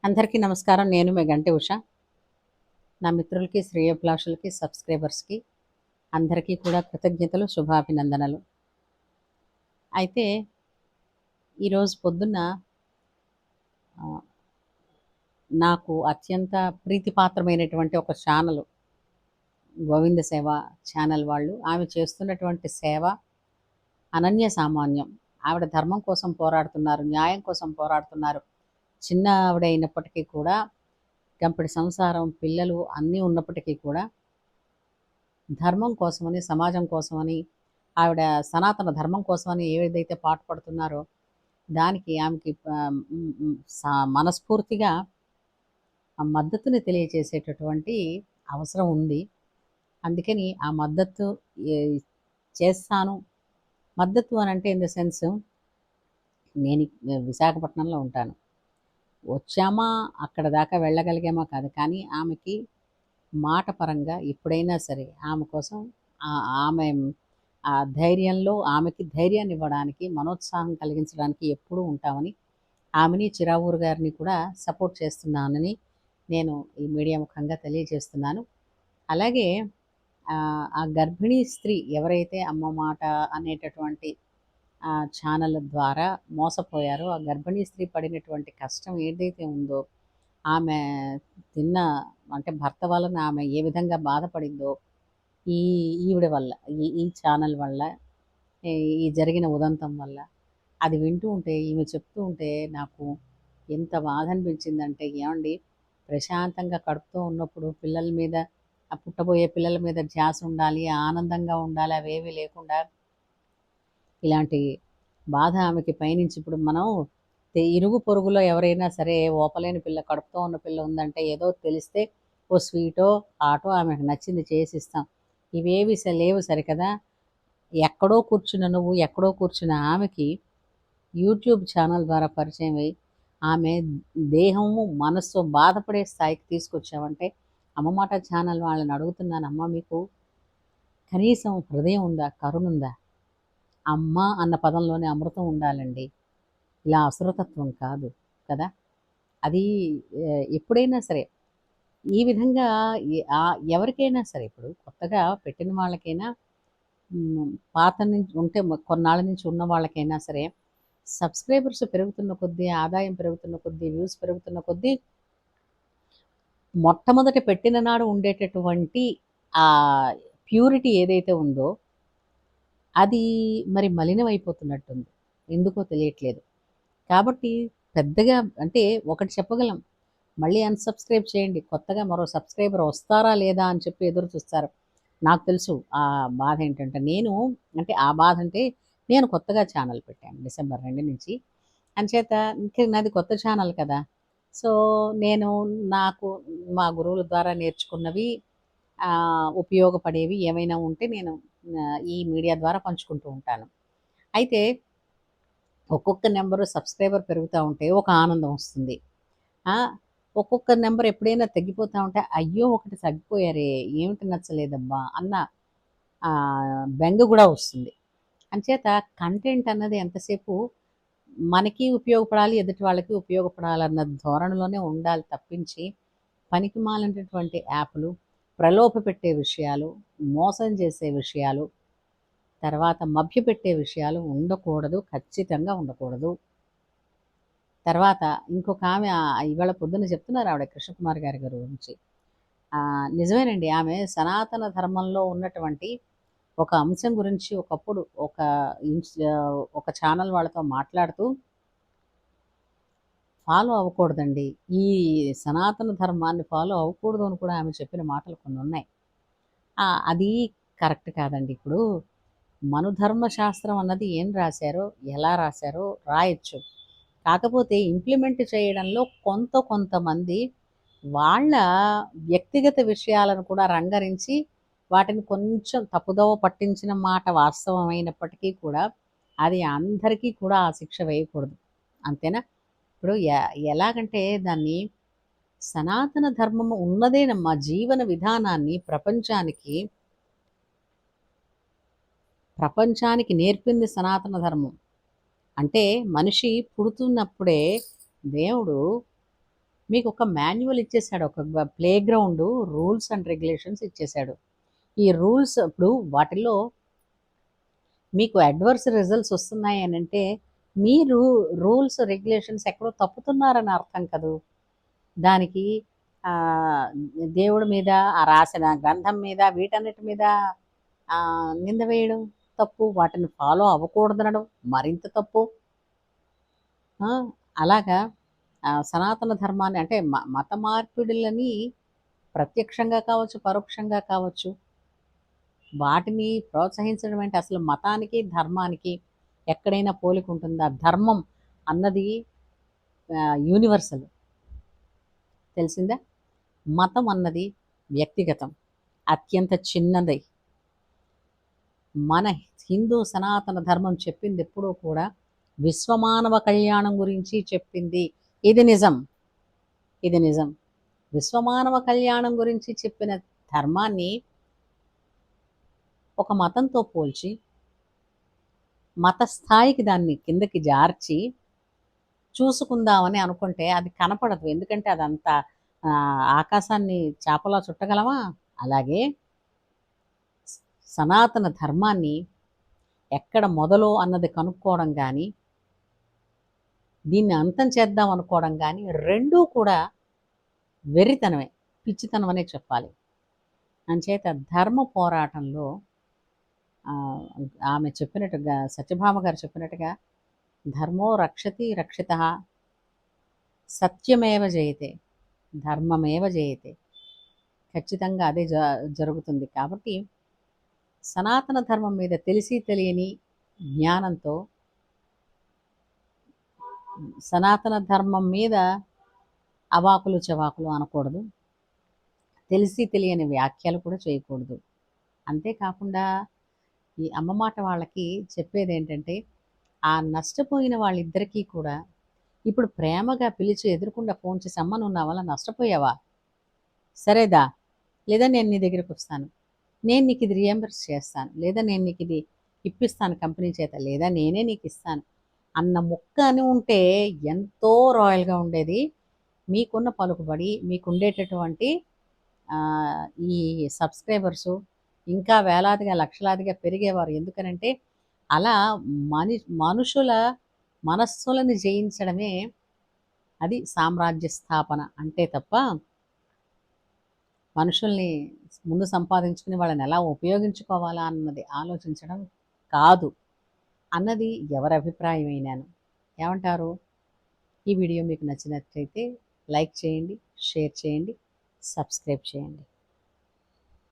అందరికీ నమస్కారం. నేను మీ గంటి ఉష. నా మిత్రులకి, శ్రేయోభిలాషులకి, సబ్స్క్రైబర్స్కి అందరికీ కూడా కృతజ్ఞతలు, శుభాభినందనలు. అయితే ఈరోజు పొద్దున్న నాకు అత్యంత ప్రీతిపాత్రమైనటువంటి ఒక ఛానల్, గోవింద సేవ ఛానల్ వాళ్ళు, ఆమె చేస్తున్నటువంటి సేవ అనన్య సామాన్యం. ఆవిడ ధర్మం కోసం పోరాడుతున్నారు, న్యాయం కోసం పోరాడుతున్నారు. చిన్న ఆవిడ అయినప్పటికీ కూడా, గంపెడి సంసారం, పిల్లలు అన్నీ ఉన్నప్పటికీ కూడా ధర్మం కోసమని, సమాజం కోసమని, ఆవిడ సనాతన ధర్మం కోసమని ఏదైతే పాటుపడుతున్నారో దానికి ఆమెకి మనస్ఫూర్తిగా ఆ మద్దతుని తెలియచేసేటటువంటి అవసరం ఉంది. అందుకని ఆ మద్దతు చేస్తాను. మద్దతు అని అంటే ఇన్ ద సెన్స్, నేను విశాఖపట్నంలో ఉంటాను. వచ్చామా, అక్కడ దాకా వెళ్ళగలిగామా కాదు, కానీ ఆమెకి మాట పరంగా ఎప్పుడైనా సరే ఆమె కోసం ఆమె ఆ ధైర్యంలో ఆమెకి ధైర్యాన్ని ఇవ్వడానికి, మనోత్సాహం కలిగించడానికి ఎప్పుడూ ఉంటామని, ఆమెని, చిరావూరు గారిని కూడా సపోర్ట్ చేస్తున్నానని నేను ఈ మీడియా ముఖంగా తెలియజేస్తున్నాను. అలాగే ఆ గర్భిణీ స్త్రీ ఎవరైతే అమ్మ మాట అనేటటువంటి ఛానల్ ద్వారా మోసపోయారో, ఆ గర్భిణీ స్త్రీ పడినటువంటి కష్టం ఏదైతే ఉందో, ఆమె తిన్న అంటే భర్త వలన ఆమె ఏ విధంగా బాధపడిందో ఈవిడ వల్ల, ఈ ఛానల్ వల్ల, ఈ జరిగిన ఉదంతం వల్ల, అది వింటూ ఉంటే, ఈమె చెప్తూ ఉంటే నాకు ఎంత బాధ అనిపించిందంటే, ఏమండి, ప్రశాంతంగా కడుపుతో ఉన్నప్పుడు పిల్లల మీద, ఆ పుట్టబోయే పిల్లల మీద ధ్యాస ఉండాలి, ఆనందంగా ఉండాలి, అవేవి లేకుండా ఇలాంటి బాధ ఆమెకి పైనుంచి ఇప్పుడు మనం ఇరుగు పొరుగులో ఎవరైనా సరే ఓపలేని పిల్ల, కడుపుతో ఉన్న పిల్ల ఉందంటే ఏదో తెలిస్తే ఓ స్వీటో ఆటో ఆమెకు నచ్చింది చేసిస్తాం. ఇవేవి లేవు సరికదా. ఎక్కడో కూర్చున్న ఆమెకి యూట్యూబ్ ఛానల్ ద్వారా పరిచయం అయ్యి ఆమె దేహము మనస్సు బాధపడే స్థాయికి తీసుకొచ్చామంటే, అమ్మమాట ఛానల్ వాళ్ళని అడుగుతున్నాను, అమ్మ మీకు కనీసం హృదయం ఉందా, కరుణ ఉందా? అమ్మ అన్న పదంలోనే అమృతం ఉండాలండి, ఇలా అసురతత్వం కాదు కదా. అది ఎప్పుడైనా సరే ఈ విధంగా ఎవరికైనా సరే, ఇప్పుడు కొత్తగా పెట్టిన వాళ్ళకైనా, పాత నుంచి ఉంటే కొన్నాళ్ళ నుంచి ఉన్న వాళ్ళకైనా సరే, సబ్స్క్రైబర్స్ పెరుగుతున్న కొద్దీ, ఆదాయం పెరుగుతున్న కొద్దీ, వ్యూస్ పెరుగుతున్న కొద్దీ, మొట్టమొదట పెట్టిన నాడు ఉండేటటువంటి ఆ ప్యూరిటీ ఏదైతే ఉందో అది మరి మలినమైపోతున్నట్టుంది. ఎందుకో తెలియట్లేదు. కాబట్టి పెద్దగా అంటే ఒకటి చెప్పగలం, మళ్ళీ అన్సబ్స్క్రైబ్ చేయండి, కొత్తగా మరో సబ్స్క్రైబర్ వస్తారా లేదా అని చెప్పి ఎదురు చూస్తారు. నాకు తెలుసు ఆ బాధ ఏంటంటే, అంటే ఆ బాధ అంటే, నేను కొత్తగా ఛానల్ పెట్టాను డిసెంబర్ 2 నుంచి. అంచేత ఇంక నాది కొత్త ఛానల్ కదా. సో నేను నాకు మా గురువుల ద్వారా నేర్చుకున్నవి, ఉపయోగపడేవి ఏమైనా ఉంటే నేను ఈ మీడియా ద్వారా పంచుకుంటూ ఉంటాను. అయితే ఒక్కొక్క నెంబరు సబ్స్క్రైబర్ పెరుగుతూ ఉంటే ఒక ఆనందం వస్తుంది. ఒక్కొక్క నెంబర్ ఎప్పుడైనా తగ్గిపోతూ ఉంటే, అయ్యో ఒకటి తగ్గిపోయారే, ఏమిటి నచ్చలేదబ్బా అన్న బెంగ కూడా వస్తుంది. అంచేత కంటెంట్ అన్నది ఎంతసేపు మనకి ఉపయోగపడాలి, ఎదుటి వాళ్ళకి ఉపయోగపడాలన్న ధోరణిలోనే ఉండాలి తప్పించి, పనికిమాలినటువంటి యాప్లు, ప్రలోభ పెట్టే విషయాలు, మోసం చేసే విషయాలు, తర్వాత మభ్యపెట్టే విషయాలు ఉండకూడదు, ఖచ్చితంగా ఉండకూడదు. తర్వాత ఇంకొక ఆమె ఇవాళ పొద్దున్న చెప్తున్నారు ఆవిడ, కృష్ణకుమార్ గారి గురించి. నిజమేనండి, ఆమె సనాతన ధర్మంలో ఉన్నటువంటి ఒక అంశం గురించి ఒకప్పుడు ఒక ఛానల్ వాళ్ళతో మాట్లాడుతూ, ఫాలో అవ్వకూడదండి, ఈ సనాతన ధర్మాన్ని ఫాలో అవ్వకూడదు అని కూడా ఆమె చెప్పిన మాటలు కొన్ని ఉన్నాయి. అది కరెక్ట్ కాదండి. ఇప్పుడు మనుధర్మ శాస్త్రం అన్నది ఏం రాశారో, ఎలా రాశారో రాయొచ్చు. కాకపోతే ఇంప్లిమెంట్ చేయడంలో కొంతమంది వాళ్ళ వ్యక్తిగత విషయాలను కూడా రంగరించి వాటిని కొంచెం తప్పుదోవ పట్టించిన మాట వాస్తవమైనప్పటికీ కూడా అది అందరికీ కూడా ఆ శిక్ష వేయకూడదు. అంతేనా? ఇప్పుడు ఎలాగంటే దాన్ని, సనాతన ధర్మము ఉన్నదేనమ్మా జీవన విధానాన్ని ప్రపంచానికి నేర్పింది సనాతన ధర్మం. అంటే మనిషి పుడుతున్నప్పుడే దేవుడు మీకు ఒక మాన్యువల్ ఇచ్చేసాడు, ఒక play ground rules and regulations ఇచ్చేసాడు. ఈ రూల్స్ ఇప్పుడు వాటిల్లో మీకు అడ్వర్స్ రిజల్ట్స్ వస్తున్నాయి అని అంటే మీరు రూల్స్ రెగ్యులేషన్స్ ఎక్కడో తప్పుతున్నారని అర్థం కదూ. దానికి దేవుడి మీద, ఆ రాసిన గ్రంథం మీద, వీటన్నిటి మీద నింద వేయడం తప్పు, వాటిని ఫాలో అవ్వకూడదనడం మరింత తప్పు. అలాగా సనాతన ధర్మాన్ని అంటే మత మార్పిడులని ప్రత్యక్షంగా కావచ్చు, పరోక్షంగా కావచ్చు, వాటిని ప్రోత్సహించడం అంటే అసలు మతానికి ధర్మానికి ఎక్కడైనా పోలిక ఉంటుందా? ధర్మం అన్నది యూనివర్సల్, తెలిసిందా? మతం అన్నది వ్యక్తిగతం, అత్యంత చిన్నది. మన హిందూ సనాతన ధర్మం చెప్పింది ఎప్పుడూ కూడా విశ్వమానవ కళ్యాణం గురించి చెప్పింది. ఇది నిజం, ఇది నిజం. విశ్వమానవ కళ్యాణం గురించి చెప్పిన ధర్మాన్ని ఒక మతంతో పోల్చి మత స్థాయికి దాన్ని కిందకి జార్చి చూసుకుందామని అనుకుంటే అది కనపడదు. ఎందుకంటే అదంతా ఆకాశాన్ని చేపలా చుట్టగలమా? అలాగే సనాతన ధర్మాన్ని ఎక్కడ మొదలో అన్నది కనుక్కోవడం కానీ, దీన్ని అంతం చేద్దాం అనుకోవడం కానీ రెండూ కూడా వెర్రితనమే, పిచ్చితనం అనే చెప్పాలి. అంచేత ధర్మ పోరాటంలో ఆమె చెప్పినట్టుగా, సత్యభామ గారు చెప్పినట్టుగా, ధర్మో రక్షతి రక్షిత, సత్యమేవ జయతే, ధర్మమేవ జయతే. ఖచ్చితంగా అదే జరుగుతుంది. కాబట్టి సనాతన ధర్మం మీద తెలిసి తెలియని జ్ఞానంతో, సనాతన ధర్మం మీద అవాకులు చవాకులు అనకూడదు, తెలిసి తెలియని వ్యాఖ్యలు కూడా చేయకూడదు. అంతేకాకుండా ఈ అమ్మ మాట వాళ్ళకి చెప్పేది ఏంటంటే, ఆ నష్టపోయిన వాళ్ళిద్దరికీ కూడా ఇప్పుడు ప్రేమగా పిలిచి ఎదురుకుండా ఫోన్ చేసి, అమ్మ నువ్వు నా వల్ల నష్టపోయావా, సరేదా, లేదా నేను నీ దగ్గరికి వస్తాను, నేను నీకు ఇది రియంబర్స్ చేస్తాను, లేదా నేను నీకు ఇది ఇప్పిస్తాను కంపెనీ చేత, లేదా నేనే నీకు ఇస్తాను అన్న ముక్క అని ఉంటే ఎంతో రాయల్గా ఉండేది. మీకున్న పలుకుబడి, మీకు ఉండేటటువంటి ఈ సబ్స్క్రైబర్సు ఇంకా వేలాదిగా లక్షలాదిగా పెరిగేవారు. ఎందుకనంటే అలా మనుషుల మనస్సులను జయించడమే అది సామ్రాజ్య స్థాపన అంటే తప్ప, మనుషుల్ని ముందు సంపాదించుకుని వాళ్ళని ఎలా ఉపయోగించుకోవాలా అన్నది ఆలోచించడం కాదు అన్నది ఎవరి అభిప్రాయమైనాను. ఏమంటారు? ఈ వీడియో మీకు నచ్చినట్లయితే లైక్ చేయండి, షేర్ చేయండి, సబ్స్క్రైబ్ చేయండి.